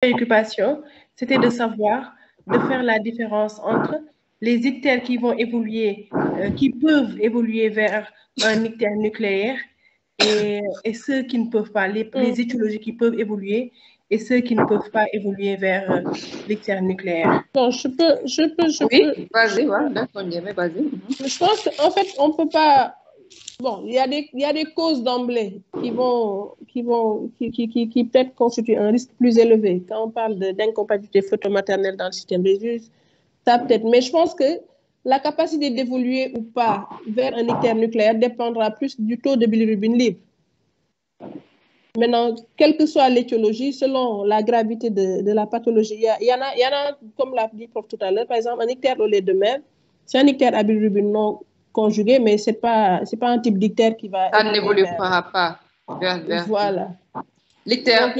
préoccupation, c'était de savoir, de faire la différence entre les ictères qui vont évoluer, qui peuvent évoluer vers un ictère nucléaire et ceux qui ne peuvent pas, les étiologies qui peuvent évoluer et ceux qui ne peuvent pas évoluer vers l'ictère nucléaire. Bon, je peux. Vas-y, ouais, d'accord, vas-y. Je pense qu'en fait, on ne peut pas. Bon, il y a des causes d'emblée qui peut-être constituent un risque plus élevé. Quand on parle d'incompatibilité photomaternelle dans le système Rhésus, ça peut-être. Mais je pense que la capacité d'évoluer ou pas vers un ictère nucléaire dépendra plus du taux de bilirubine libre. Maintenant, quelle que soit l'étiologie, selon la gravité de la pathologie, il y en a, comme l'a dit prof tout à l'heure, par exemple, un ictère au lait de mer, c'est un ictère à bilirubine non conjugué, mais c'est pas un type d'ictère qui va... Ça n'évoluera pas vers voilà. L'ictère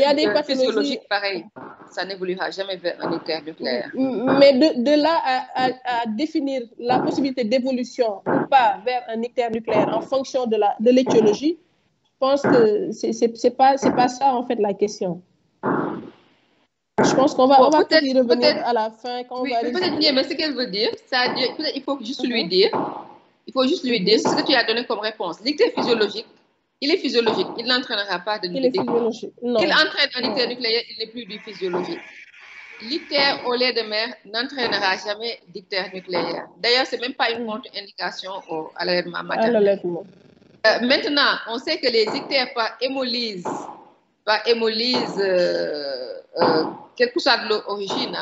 physiologique, pareil, ça n'évoluera jamais vers un ictère nucléaire. Mais de là à définir la possibilité d'évolution ou pas vers un ictère nucléaire en fonction de l'étiologie, je pense que c'est pas ça en fait la question. Je pense qu'on va peut-être y revenir à la fin quand oui, on va peut-être bien, mais ce qu'elle veut dire, c'est-à-dire peut-être il faut juste lui dire, ce que tu as donné comme réponse. L'ictère physiologique, il est physiologique, il n'entraînera pas de nucléaire. Il est physiologique. Non. Il entraîne un ictère nucléaire, il n'est plus du physiologique. L'ictère au lait de mer n'entraînera jamais d'ictère nucléaire. D'ailleurs, ce n'est même pas une contre-indication à l'allaitement maternel. Maintenant, on sait que les ictères par hémolyse, quelle que soit l'origine,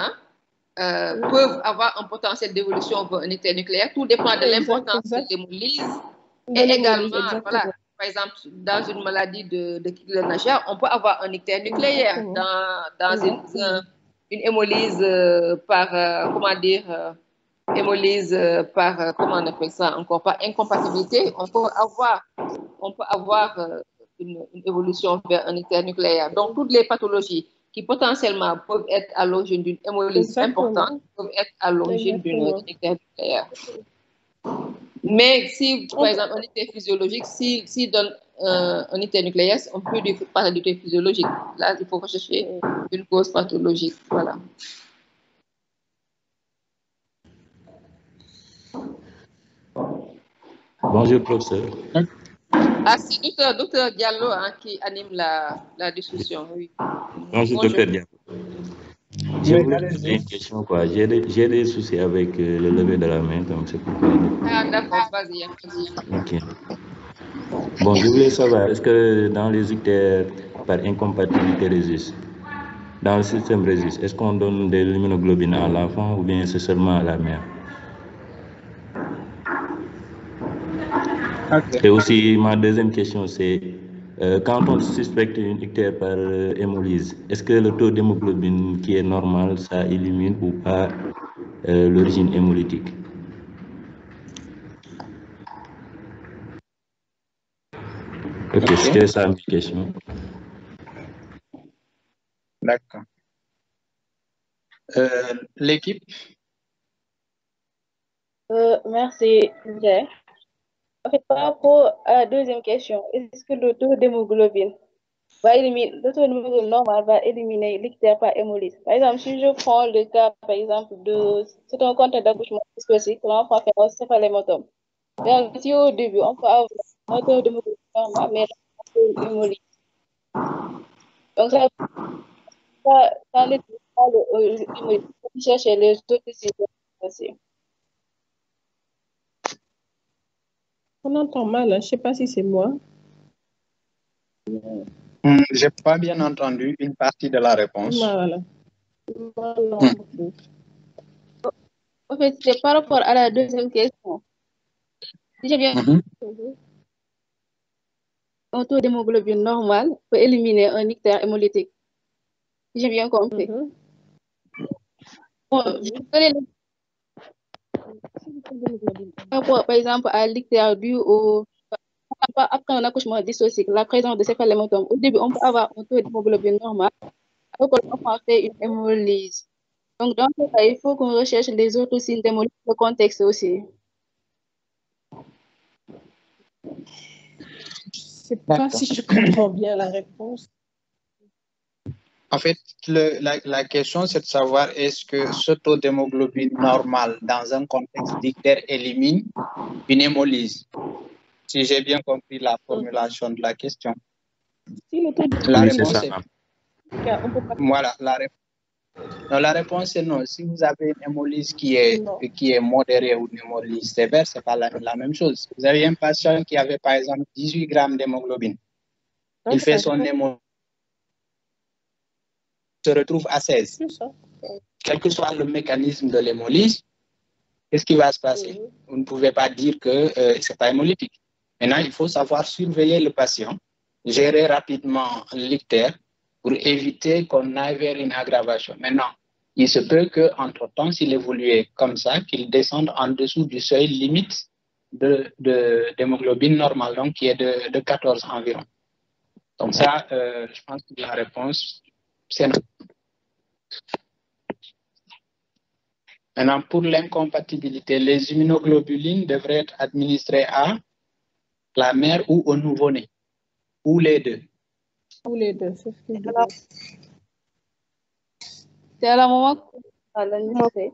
peuvent avoir un potentiel d'évolution vers un ictère nucléaire. Tout dépend de l'importance de l'hémolyse. Et également, voilà, par exemple, dans une maladie de Crigler-Najjar, on peut avoir un ictère nucléaire dans une hémolyse par, comment on appelle ça encore, par incompatibilité. On peut avoir une évolution vers un ictère nucléaire. Donc, toutes les pathologies qui potentiellement peuvent être à l'origine d'une hémolyse importante peuvent être à l'origine d'une ictère nucléaire. Mais si, par exemple, un ictère physiologique, s'il donne un ictère nucléaire, on peut parler d'ictère physiologique. Là, il faut rechercher une cause pathologique. Voilà. Bonjour, professeur. Ah, c'est docteur Diallo qui anime la discussion. Oui. Bonjour, docteur Diallo. Je voulais poser une question, quoi. J'ai des soucis avec le lever de la main, donc c'est pourquoi. Ah, d'accord, vas-y. Ok. Bon, je voulais savoir, est-ce que dans les ictères par incompatibilité Rhésus, dans le système Rhésus, est-ce qu'on donne de l'immunoglobine à l'enfant ou bien c'est seulement à la mère? Et aussi, ma deuxième question, c'est quand on suspecte une ictère par hémolyse, est-ce que le taux d'hémoglobine qui est normal, ça élimine ou pas l'origine hémolytique? Ok, c'était ça ma question. D'accord. L'équipe? Merci, Jay. En fait, par rapport à la deuxième question, est-ce que le taux d'hémoglobine normal va éliminer l'ictère par hémolyse? Par exemple, si je prends le cas, par exemple, c'est un contexte d'accouchement spécifique, l'enfant fait un céphalémotome. Si au début, on peut avoir un taux d'hémoglobine normal, mais l'hémolyse. Donc, ça n'aide pas l'hémolyse. Il faut chercher les autres systèmes aussi. On entend mal, je ne sais pas si c'est moi. Je n'ai pas bien entendu une partie de la réponse. Voilà. En fait, c'est par rapport à la deuxième question. Si j'ai bien un taux d'hémoglobine normal peut éliminer un ictère hémolytique. Si j'ai bien compris. Bon, par exemple, à l'ictère dû après un accouchement dysocique, la présence de céphalémotome, au début, on peut avoir un taux d'hémoglobine normal, alors que l'enfant fait une hémolyse. Donc, dans ce cas, il faut qu'on recherche les autres signes d'hémolyse, le contexte aussi. Je ne sais pas si je comprends bien la réponse. En fait, la question, c'est de savoir est-ce que ce taux d'hémoglobine normal dans un contexte d'ictère élimine une hémolyse? Si j'ai bien compris la formulation de la question. Si le taux de... La Oui, c'est réponse ça. est... Voilà, la réponse est non. Si vous avez une hémolyse qui est modérée ou une hémolyse sévère, ce n'est pas la même chose. Vous avez un patient qui avait par exemple 18 grammes d'hémoglobine. Il fait son hémolyse, se retrouve à 16. Quel que soit le mécanisme de l'hémolyse, qu'est-ce qui va se passer? Vous ne pouvez pas dire que ce n'est pas hémolytique. Maintenant, il faut savoir surveiller le patient, gérer rapidement l'ictère pour éviter qu'on aille vers une aggravation. Maintenant, il se peut qu'entre-temps, s'il évoluait comme ça, qu'il descende en dessous du seuil limite d'hémoglobine normale, donc qui est de 14 environ. Donc ça, je pense que la réponse, c'est non. Maintenant, pour l'incompatibilité, les immunoglobulines devraient être administrées à la mère ou au nouveau-né, ou les deux. Ou les deux, c'est ce que je Alors, c'est à la maman qu'on va l'administrer.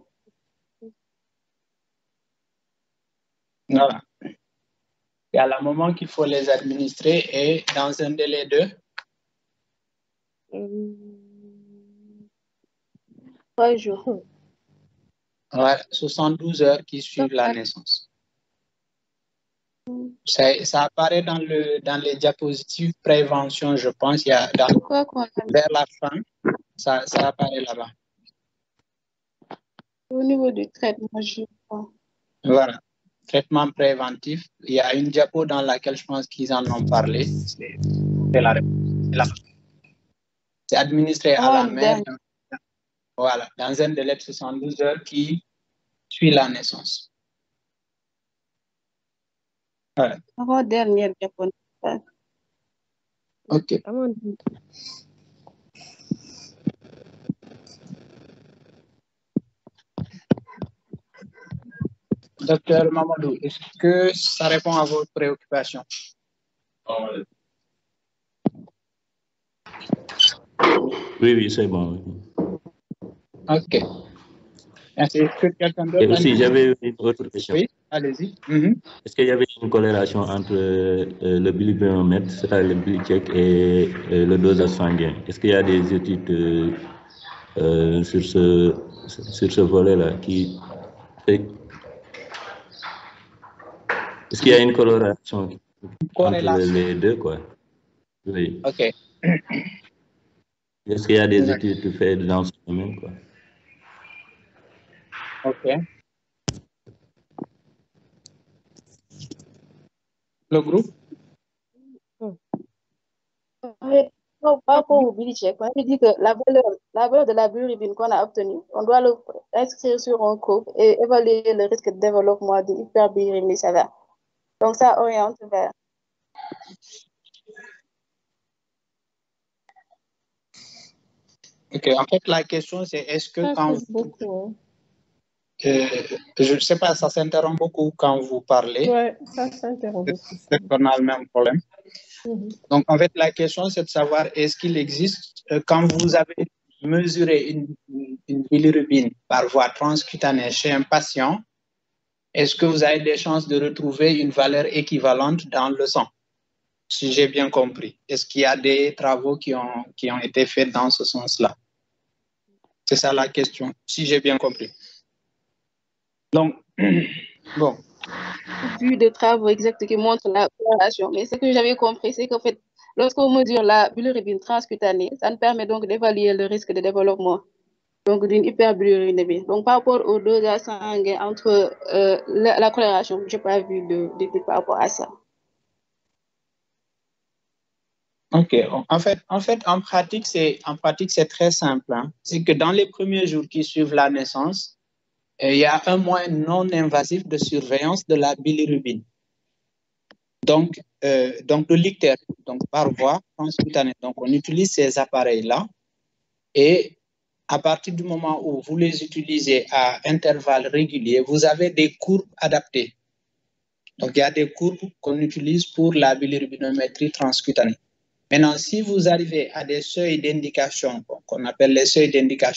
Voilà. C'est à la maman qu'il faut les administrer et dans un délai de 3 jours. 72 heures qui suivent la naissance. Ça apparaît dans les diapositives prévention, je pense. Il y a vers la fin, ça apparaît là-bas. Au niveau du traitement, je crois. Voilà. Traitement préventif. Il y a une diapo dans laquelle je pense qu'ils en ont parlé. C'est la réponse. C'est administré à la mère. Voilà, dans un délai de 72 heures qui suit la naissance. Voilà. Avant dernière diapo. OK. Docteur Mamadou, est-ce que ça répond à vos préoccupations? Oui, c'est bon. OK. Merci. Est-ce que quelqu'un d'autre? Et aussi, j'avais une autre question. Oui, allez-y. Est-ce qu'il y avait une corrélation entre le bilirubinomètre, c'est-à-dire le bilicheck, et le dosage sanguin? Est-ce qu'il y a des études sur ce volet-là qui... Est-ce qu'il y a une corrélation entre les deux, quoi? Oui. OK. Est-ce qu'il y a des études faites dans ce domaine, quoi? OK. Le groupe? Non, par rapport au bilicheck, on dit que la valeur de la bilirubine qu'on a obtenue, on doit l'inscrire sur un courbe et évaluer le risque de développement d'une hyperbilirubinie sévère. Donc, ça oriente vers. OK. En fait, la question, c'est est-ce que ça quand beaucoup, je ne sais pas, ça s'interrompt beaucoup quand vous parlez. Oui, ça s'interrompt beaucoup. Peut-être qu'on a le même problème. Donc, en fait, la question, c'est de savoir est-ce qu'il existe, quand vous avez mesuré une bilirubine par voie transcutanée chez un patient, est-ce que vous avez des chances de retrouver une valeur équivalente dans le sang? Si j'ai bien compris. Est-ce qu'il y a des travaux qui ont été faits dans ce sens-là? C'est ça la question, si j'ai bien compris. Donc, bon. Vu de travaux exacts qui montrent la corrélation. Mais ce que j'avais compris, c'est qu'en fait, lorsqu'on mesure la bilirubine transcutanée, ça nous permet donc d'évaluer le risque de développement d'une hyperbilirubinémie. Donc, par rapport au dosage sanguin entre la corrélation, je n'ai pas vu d'études par rapport à ça. OK. En fait, en pratique, c'est très simple. Hein. C'est que dans les premiers jours qui suivent la naissance, il y a un moyen non invasif de surveillance de la bilirubine. Donc de l'ictère, donc par voie transcutanée. Donc, on utilise ces appareils-là et à partir du moment où vous les utilisez à intervalles réguliers, vous avez des courbes adaptées. Donc, il y a des courbes qu'on utilise pour la bilirubinométrie transcutanée. Maintenant, si vous arrivez à des seuils d'indication qu'on appelle les seuils d'indication